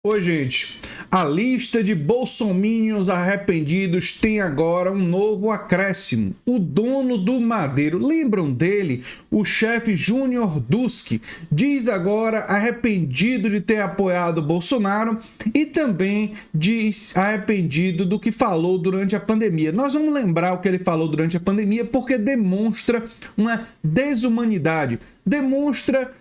Oi, gente. A lista de bolsominions arrependidos tem agora um novo acréscimo. O dono do Madeiro, lembram dele? O chefe Júnior Duski diz agora arrependido de ter apoiado Bolsonaro e também diz arrependido do que falou durante a pandemia. Nós vamos lembrar o que ele falou durante a pandemia porque demonstra uma desumanidade, demonstra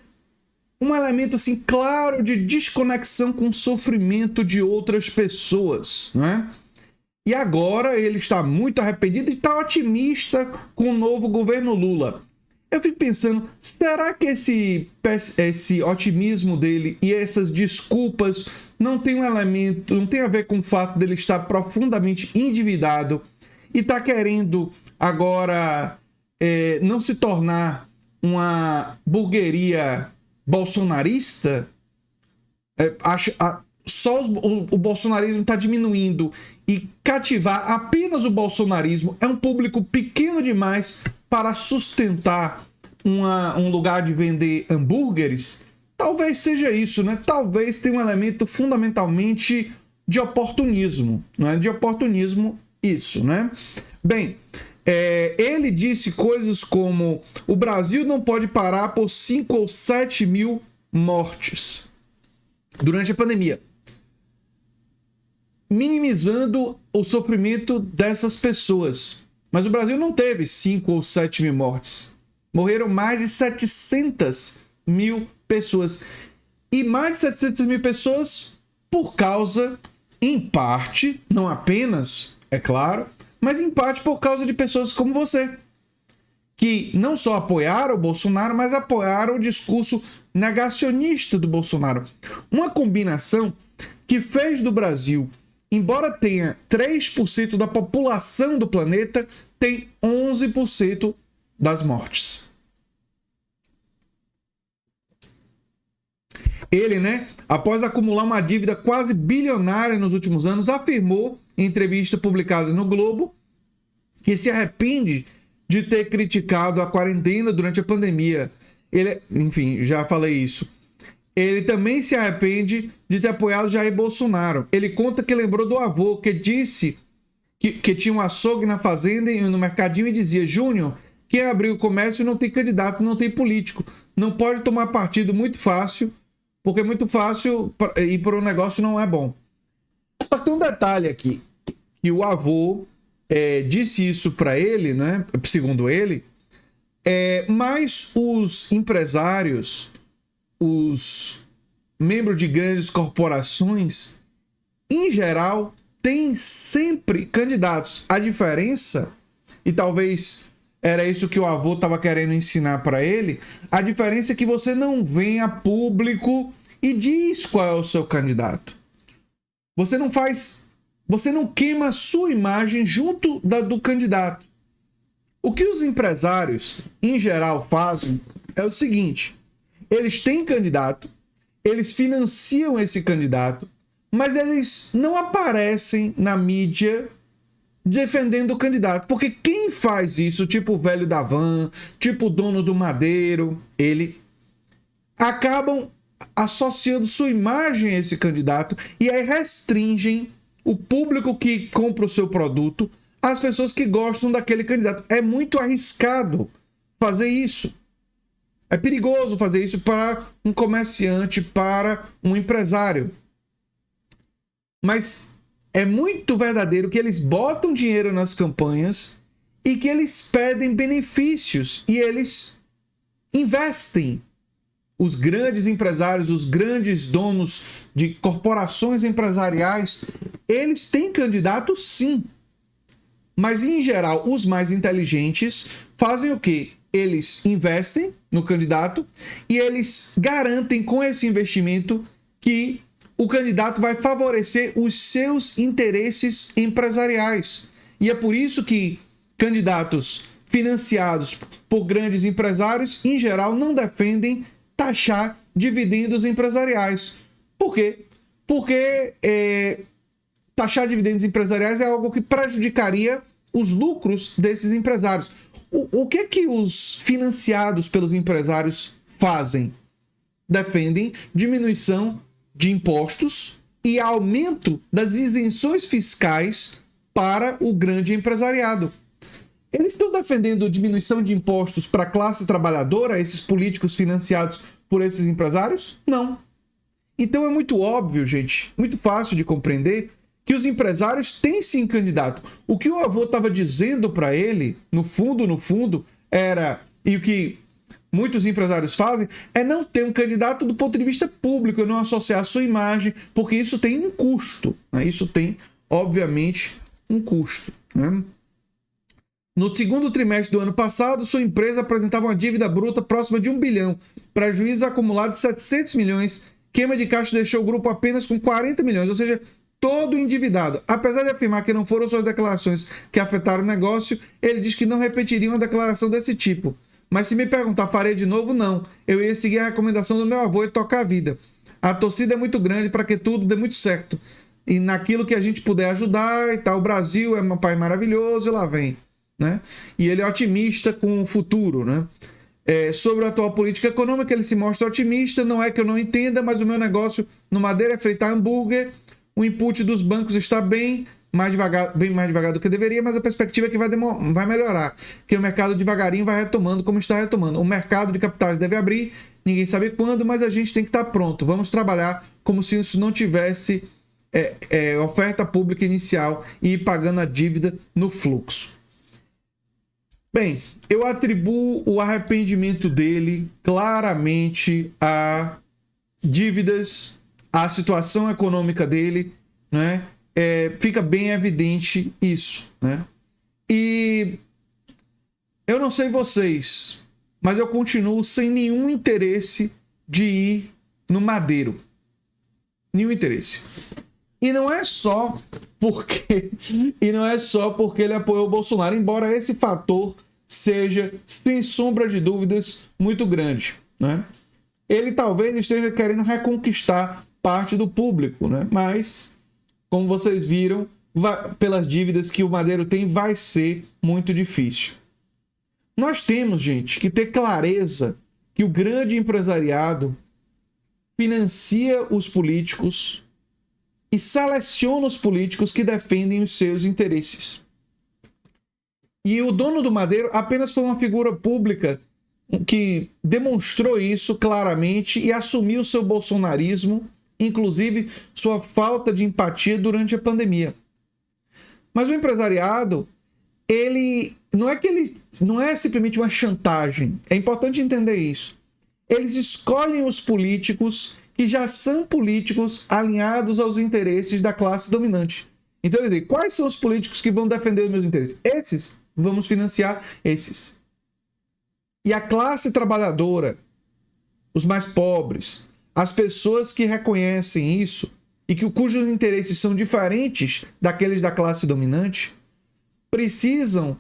um elemento assim claro de desconexão com o sofrimento de outras pessoas, né? E agora ele está muito arrependido e está otimista com o novo governo Lula. Eu fico pensando, será que esse otimismo dele e essas desculpas não tem um elemento, não tem a ver com o fato dele estar profundamente endividado e está querendo agora não se tornar uma burgueria bolsonarista? O bolsonarismo está diminuindo e cativar apenas o bolsonarismo é um público pequeno demais para sustentar um lugar de vender hambúrgueres. Talvez seja isso, né? Talvez tenha um elemento fundamentalmente de oportunismo, não é? De oportunismo isso, né? Bem, ele disse coisas como: o Brasil não pode parar por 5 ou 7 mil mortes durante a pandemia, minimizando o sofrimento dessas pessoas. Mas o Brasil não teve 5 ou 7 mil mortes. Morreram mais de 700 mil pessoas. E mais de 700 mil pessoas por causa, em parte, não apenas, é claro, mas em parte por causa de pessoas como você, que não só apoiaram o Bolsonaro, mas apoiaram o discurso negacionista do Bolsonaro. Uma combinação que fez do Brasil, embora tenha 3% da população do planeta, tem 11% das mortes. Ele, após acumular uma dívida quase bilionária nos últimos anos, afirmou em entrevista publicada no Globo que se arrepende de ter criticado a quarentena durante a pandemia. Enfim, já falei isso. Ele também se arrepende de ter apoiado Jair Bolsonaro. Ele conta que lembrou do avô, que disse que tinha um açougue na fazenda e no mercadinho e dizia: Júnior, quem abriu o comércio não tem candidato, não tem político. Não pode tomar partido muito fácil, porque é muito fácil ir para um negócio não é bom. Só que tem um detalhe aqui, que o avô disse isso para ele, segundo ele, mas os empresários, os membros de grandes corporações, em geral, têm sempre candidatos. A diferença, e talvez era isso que o avô estava querendo ensinar para ele, a diferença é que você não vem a público e diz qual é o seu candidato. Você não queima a sua imagem junto do candidato. O que os empresários, em geral, fazem é o seguinte: eles têm candidato, eles financiam esse candidato, mas eles não aparecem na mídia defendendo o candidato. Porque quem faz isso, tipo o velho da van, tipo o dono do Madeiro, ele acabam associando sua imagem a esse candidato e aí restringem o público que compra o seu produto às pessoas que gostam daquele candidato. É muito arriscado fazer isso. É perigoso fazer isso para um comerciante, para um empresário. Mas é muito verdadeiro que eles botam dinheiro nas campanhas e que eles pedem benefícios e eles investem. Os grandes empresários, os grandes donos de corporações empresariais, eles têm candidato sim. Mas, em geral, os mais inteligentes fazem o quê? Eles investem no candidato e eles garantem com esse investimento que o candidato vai favorecer os seus interesses empresariais. E é por isso que candidatos financiados por grandes empresários, em geral, não defendem taxar dividendos empresariais. Por quê? Porque taxar dividendos empresariais é algo que prejudicaria os lucros desses empresários. O que é que os financiados pelos empresários fazem? Defendem diminuição de impostos e aumento das isenções fiscais para o grande empresariado. Eles estão defendendo diminuição de impostos para a classe trabalhadora, esses políticos financiados por esses empresários? Não. Então é muito óbvio, gente, muito fácil de compreender que os empresários têm sim candidato. O que o avô estava dizendo para ele, no fundo, era, e o que muitos empresários fazem, é não ter um candidato do ponto de vista público, não associar a sua imagem, porque isso tem um custo, né? Isso tem, obviamente, um custo, né? No segundo trimestre do ano passado, sua empresa apresentava uma dívida bruta próxima de 1 bilhão, prejuízo acumulado de 700 milhões, queima de caixa deixou o grupo apenas com 40 milhões, ou seja, todo endividado. Apesar de afirmar que não foram suas declarações que afetaram o negócio, ele diz que não repetiria uma declaração desse tipo. Mas se me perguntar, farei de novo? Não. Eu ia seguir a recomendação do meu avô e tocar a vida. A torcida é muito grande para que tudo dê muito certo. E naquilo que a gente puder ajudar e tal, o Brasil é um país maravilhoso e lá vem, né? E ele é otimista com o futuro, né? Sobre a atual política econômica, ele se mostra otimista. Não é que eu não entenda, mas o meu negócio no Madeira é fritar hambúrguer. O input dos bancos está bem mais devagar do que deveria, mas a perspectiva é que vai melhorar, que o mercado devagarinho vai retomando como está retomando. O mercado de capitais deve abrir, ninguém sabe quando, mas a gente tem que estar pronto. Vamos trabalhar como se isso não tivesse oferta pública inicial e ir pagando a dívida no fluxo. Bem, eu atribuo o arrependimento dele claramente a dívidas, a situação econômica dele, né? Fica bem evidente isso, né? E eu não sei vocês, mas eu continuo sem nenhum interesse de ir no Madeiro. Nenhum interesse. E não é só porque ele apoiou o Bolsonaro, embora esse fator seja, sem sombra de dúvidas, muito grande, né? Ele talvez esteja querendo reconquistar parte do público, né? Mas, como vocês viram, pelas dívidas que o Madeiro tem, vai ser muito difícil. Nós temos, gente, que ter clareza que o grande empresariado financia os políticos e seleciona os políticos que defendem os seus interesses. E o dono do Madeiro apenas foi uma figura pública que demonstrou isso claramente e assumiu seu bolsonarismo, inclusive sua falta de empatia durante a pandemia. Mas o empresariado, ele não é simplesmente uma chantagem. É importante entender isso. Eles escolhem os políticos que já são políticos alinhados aos interesses da classe dominante. Então ele diz, quais são os políticos que vão defender os meus interesses? Esses, vamos financiar esses. E a classe trabalhadora, os mais pobres, as pessoas que reconhecem isso e cujos interesses são diferentes daqueles da classe dominante, precisam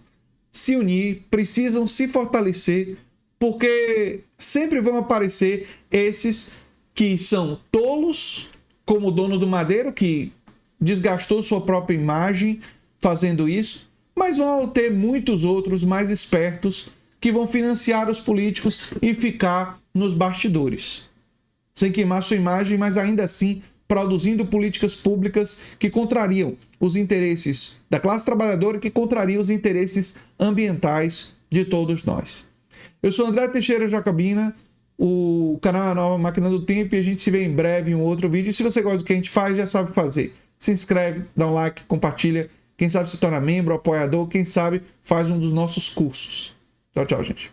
se unir, precisam se fortalecer, porque sempre vão aparecer esses que são tolos, como o dono do Madeiro, que desgastou sua própria imagem fazendo isso, mas vão ter muitos outros mais espertos que vão financiar os políticos e ficar nos bastidores, sem queimar sua imagem, mas ainda assim produzindo políticas públicas que contrariam os interesses da classe trabalhadora, que contrariam os interesses ambientais de todos nós. Eu sou André Teixeira Jacobina, o canal é a Nova Máquina do Tempo e a gente se vê em breve em um outro vídeo. E se você gosta do que a gente faz, já sabe o que fazer. Se inscreve, dá um like, compartilha. Quem sabe se torna membro, apoiador, quem sabe faz um dos nossos cursos. Tchau, tchau, gente.